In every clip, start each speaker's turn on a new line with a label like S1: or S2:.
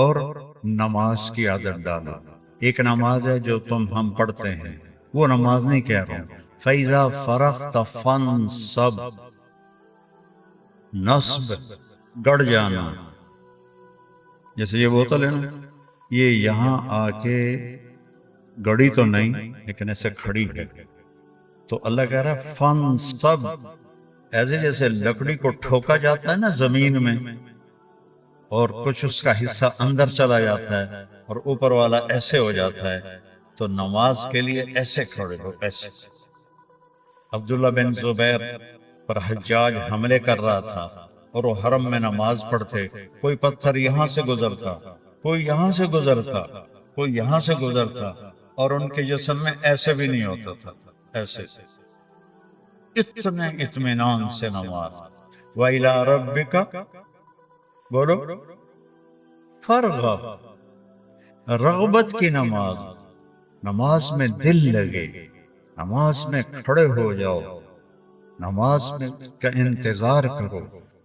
S1: اور نماز کی عادت ڈالو۔ ایک نماز ہے جو ہم پڑھتے ہیں، وہ نماز نہیں کہہ رہا ہوں۔ فَإِذَا فَرَغْتَ فَانْصَبْ، نصب گڑ جانا، جیسے یہ بوتل ہے نا، یہ یہاں آ کے گڑی تو نہیں لیکن ایسے کھڑی ہے، تو اللہ کہہ رہا ہے فَانْصَبْ، ایسے جیسے لکڑی کو ٹھوکا جاتا ہے نا زمین میں، اور کچھ اس کا حصہ اندر چلا جاتا ہے اور اوپر والا ایسے ہو جاتا ہے، تو نماز کے لیے ایسے کھڑے ہو، ایسے۔ عبداللہ بن زبیر پر حجاج حملے کر رہا تھا اور وہ حرم میں نماز پڑھتے، کوئی پتھر یہاں سے گزرتا، کوئی یہاں سے گزرتا، کوئی یہاں سے گزرتا، اور ان کے جسم میں ایسے بھی نہیں ہوتا تھا، ایسے اتنے اطمینان سے نماز۔ وَإِلَىٰ رَبِّكَ، بولو، فرغب، رغبت کی نماز، نماز میں دل لگے، نماز میں کھڑے ہو جاؤ، نماز میں کا انتظار کرو،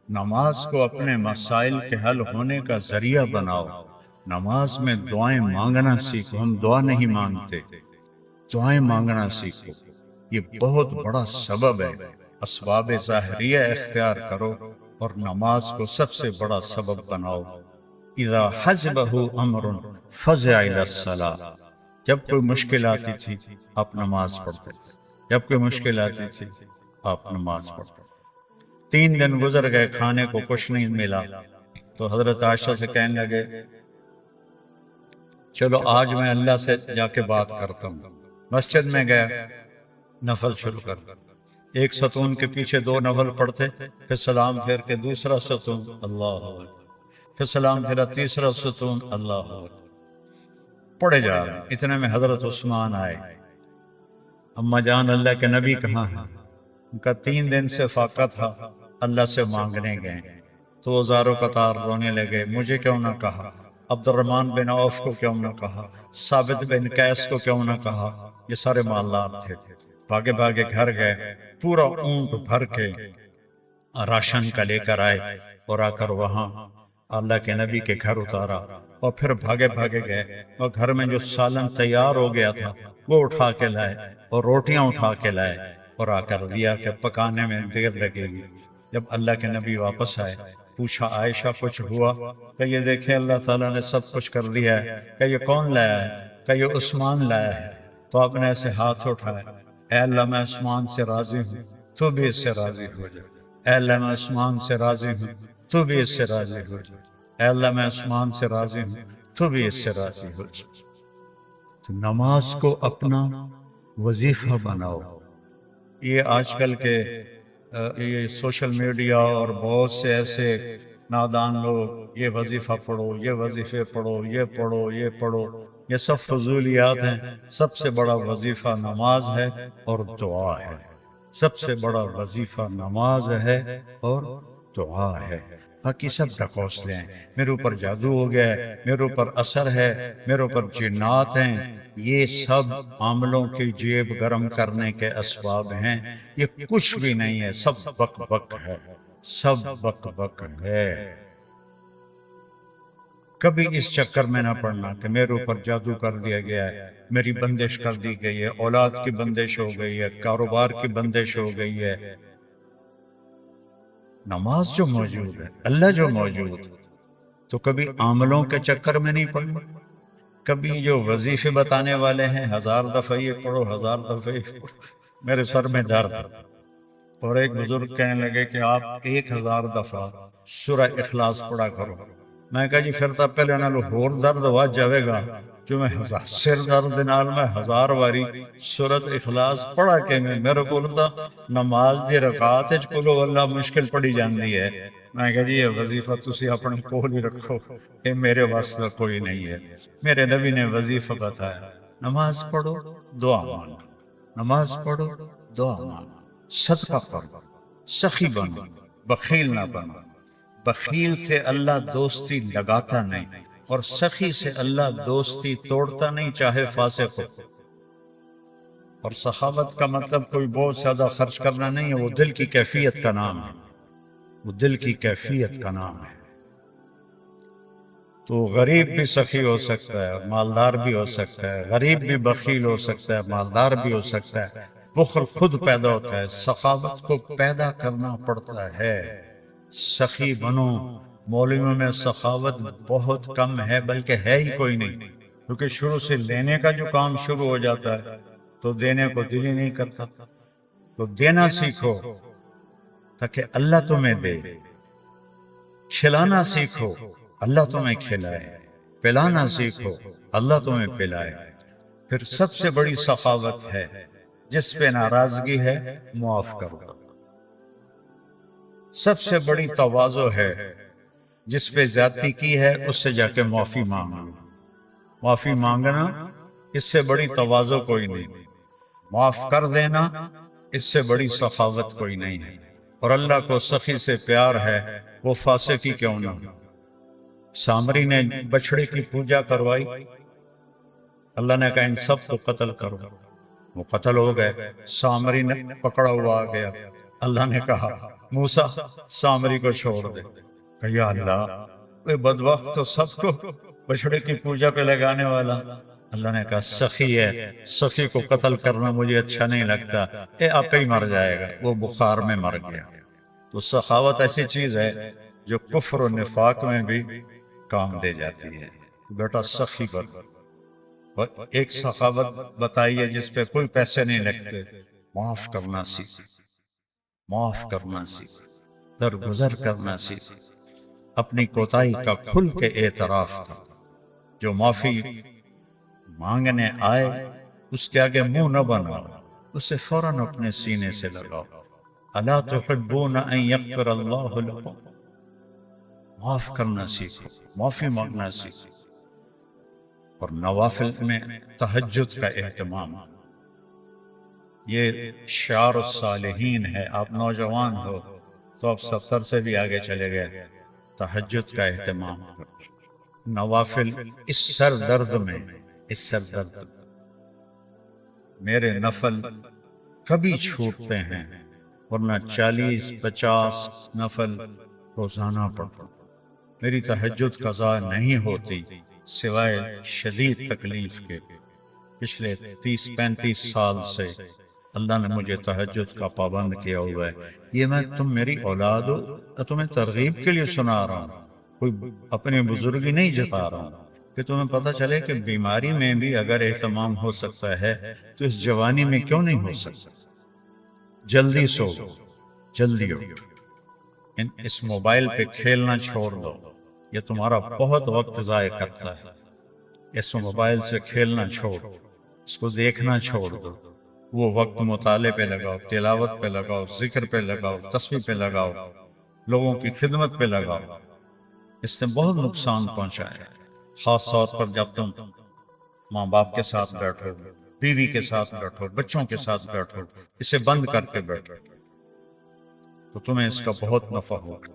S1: نماز کو اپنے مسائل کے حل ہونے کا ذریعہ بناؤ، نماز میں دعائیں مانگنا سیکھو۔ ہم دعا نہیں مانگتے، دعائیں مانگنا سیکھو، یہ بہت بڑا سبب ہے۔ اسباب ظاہریہ اختیار کرو اور نماز کو سب سے بڑا سبب بناؤ۔ اذا حزبہ امر فزع الی الصلاۃ، جب کوئی مشکل آتی تھی آپ نماز پڑھتے تھے، جب کوئی مشکل آتی تھی آپ نماز پڑھتے تھے۔ 3 دن گزر گئے، کھانے کو کچھ نہیں ملا، تو حضرت عائشہ سے کہنے لگے چلو آج میں اللہ سے جا کے بات کرتا ہوں۔ مسجد میں گیا، نفل شروع کر، ایک ستون کے پیچھے 2 نفل پڑھتے، پھر سلام پھیر کے دوسرا ستون، اللہ اکبر، پھر سلام پھیرا تیسرا ستون، اللہ اکبر، پڑھے جا رہے ہیں۔ اتنے میں حضرت عثمان آئے، اما جان اللہ کے نبی کہاں ہیں؟ ان کا 3 دن سے فاقہ تھا، اللہ سے مانگنے گئے، تو وہ زاروں قطار رونے لگے، مجھے کیوں نہ کہا، عبد الرحمن بن عوف کو کیوں نہ کہا، ثابت بن قیس کو کیوں نہ کہا، یہ سارے مالدار تھے۔ بھاگے بھاگے گھر گئے، پورا اونٹ بھر کے راشن کا لے کر آئے، اور آ کر وہاں اللہ کے نبی کے گھر اتارا، اور پھر بھاگے بھاگے گئے، اور گھر میں جو سالن تیار ہو گیا تھا وہ اٹھا کے لائے، اور روٹیاں اٹھا کے لائے، اور آ کر دیا کہ پکانے میں دیر لگے گی۔ جب اللہ کے نبی واپس آئے، پوچھا عائشہ کچھ ہوا؟ کہ یہ دیکھیں اللہ تعالیٰ نے سب کچھ کر دیا ہے۔ کہ یہ کون لایا ہے؟ کہ یہ عثمان لایا ہے۔ تو آپ نے ایسے ہاتھ اٹھائے، اے اللہ میں عثمان سے راضی ہوں، تو بھی اس سے راضی ہو جا۔ اے اللہ میں عثمان سے راضی ہوں، تو بھی اس سے راضی ہو جا۔ اے اللہ میں عثمان سے راضی ہوں، تو بھی اس سے راضی ہو جا۔ تو نماز کو اپنا وظیفہ بناؤ۔ یہ آج کل کے یہ سوشل میڈیا اور بہت سے ایسے نادان لوگ، یہ وظیفہ پڑھو، یہ وظیفے پڑھو، یہ پڑھو، یہ پڑھو، یہ سب فضولیات ہیں۔ سب سے بڑا وظیفہ نماز ہے اور دعا ہے۔ سب سے بڑا وظیفہ نماز ہے اور دعا ہے۔ باقی سب ڈکوسلے ہیں، میرے اوپر جادو ہو گیا ہے، میرے اوپر اثر ہے، میرے اوپر جنات ہیں، یہ سب عاملوں کی جیب گرم کرنے کے اسباب ہیں۔ یہ کچھ بھی نہیں ہے، سب بک بک ہے، سب بک بک ہے۔ کبھی اس چکر میں نہ پڑنا کہ میرے اوپر جادو کر دیا گیا ہے، میری بندش کر دی گئی ہے، اولاد کی بندش ہو گئی ہے، کاروبار کی بندش ہو گئی ہے۔ نماز جو موجود ہے، اللہ جو موجود ہے، تو کبھی عاملوں کے چکر میں نہیں پڑنا۔ کبھی جو وظیفے بتانے والے ہیں 1000 دفعہ یہ پڑھو، 1000 دفعہ یہ پڑھو، میرے سر میں درد ہے۔ اور ایک بزرگ کہنے لگے کہ آپ 1000 دفعہ سورہ اخلاص پڑھا کرو۔ میں کہا جی پھر تب پہلے نالو ہور درد ہوا جاوے گا جو میں سر درد نال میں 1000 واری سورۃ اخلاص پڑھا کے میرے کو لگتا نماز دی رکعت وچ قل ہو اللہ مشکل پڑھی جاندی ہے۔ میں کہا جی یہ وظیفہ تسی اپنے کول ہی رکھو، یہ میرے واسطے کوئی نہیں ہے۔ میرے نبی نے وظیفہ بتایا، نماز پڑھو دعا مانگو، نماز پڑھو دعا مانگو، صدقہ کرو، سخی بنو، بخیل نہ بنو۔ بخیل سے اللہ دوستی لگاتا نہیں، اور سخی سے اللہ دوستی توڑتا نہیں، چاہے فاسق ہو۔ اور سخاوت کا مطلب کوئی بہت زیادہ خرچ کرنا نہیں ہے، وہ دل کی کیفیت کا نام ہے، وہ دل کی کیفیت کا نام ہے۔ تو غریب بھی سخی ہو سکتا ہے، مالدار بھی ہو سکتا ہے، غریب بھی بخیل ہو سکتا ہے، مالدار بھی ہو سکتا ہے۔ بخل خود پیدا ہوتا ہے، سخاوت کو پیدا کرنا پڑتا ہے۔ سخی بنو۔ مولویوں میں سخاوت بہت کم ہے، بلکہ ہے ہی کوئی نہیں، کیونکہ شروع سے لینے کا جو کام شروع ہو جاتا ہے تو دینے کو دل ہی نہیں کرتا۔ تو دینا سیکھو تاکہ اللہ تمہیں دے، کھلانا سیکھو اللہ تمہیں کھلائے، پلانا سیکھو اللہ تمہیں پلائے۔ پھر سب سے بڑی سخاوت ہے، جس پہ ناراضگی ہے معاف کرو۔ سب سے بڑی تواضع ہے، جس پہ زیادتی کی ہے اس سے جا کے معافی مانگو۔ معافی مانگنا اس سے بڑی تواضع کوئی نہیں، معاف کر دینا اس سے بڑی سخاوت کوئی نہیں ہے۔ اور اللہ کو سخی سے پیار ہے، وہ فاسقی کیوں نہ ہو۔ سامری نے بچڑے کی پوجا کروائی، اللہ نے کہا ان سب کو قتل کرو، وہ قتل ہو گئے۔ سامری نے پکڑا ہوا آ گیا، اللہ نے کہا موسیٰ سامری کو چھوڑ دے۔ کہ یا اللہ، وہ بدبخت تو سب کو بچڑے کی پوجا پہ لگانے والا۔ اللہ نے کہا سخی ہے، سخی کو قتل کرنا مجھے اچھا نہیں لگتا، آپ ہی مر جائے گا۔ وہ بخار میں مر گیا۔ تو سخاوت ایسی چیز ہے جو کفر و نفاق میں بھی کام دے جاتی ہے۔ بیٹا سخی پر اور ایک سخاوت بتائیے جس پہ کوئی پیسے نہیں لگتے، معاف کرنا سیکھ، معاف کرنا سیکھ، درگزر کرنا سیکھ، اپنی کوتاہی کا کھل کے اعتراف کا۔ جو معافی مانگنے آئے اس کے آگے منہ نہ بناؤ، اسے فوراً اپنے سینے سے لگاؤ۔ الا تحبون ان یغفر اللہ لکم۔ معاف کرنا سیکھو، معافی مانگنا سیکھو۔ اور نوافل میں تہجد کا اہتمام، یہ شعار الصالحین ہے۔ آپ نوجوان ہو تو آپ 70 سے بھی آگے چلے گئے، تہجد کا اہتمام کرو۔ نوافل اس سر درد میں، اس سر درد میرے نفل کبھی چھوٹتے ہیں، ورنہ 40-50 نفل روزانہ پڑھتا۔ میری تہجد قضا نہیں ہوتی سوائے شدید تکلیف کے۔ پچھلے 30-35 سال سے اللہ نے مجھے تہجد کا پابند کیا ہوا ہے۔ یہ میں تم میری اولاد ہو، تمہیں ترغیب کے لیے سنا رہا ہوں، کوئی اپنی بزرگی نہیں جتا رہا ہوں، کہ تمہیں پتہ چلے کہ بیماری میں بھی اگر اہتمام ہو سکتا ہے تو اس جوانی میں کیوں نہیں ہو سکتا۔ جلدی سو، جلدی اٹھ، اس موبائل پہ کھیلنا چھوڑ دو، یہ تمہارا بہت وقت ضائع کرتا ہے۔ اس موبائل سے کھیلنا چھوڑ، اس کو دیکھنا چھوڑ دو، وہ وقت مطالعے پہ لگاؤ، تلاوت پہ لگاؤ، ذکر پہ لگاؤ، تسبیح پہ لگاؤ، لوگوں کی خدمت پہ لگاؤ۔ اس نے بہت نقصان پہنچا ہے، خاص طور پر جب تم ماں باپ کے ساتھ بیٹھو، بیوی کے ساتھ بیٹھو، بچوں کے ساتھ بیٹھو، اسے بند کر کے بیٹھو تو تمہیں اس کا بہت نفع ہوگا۔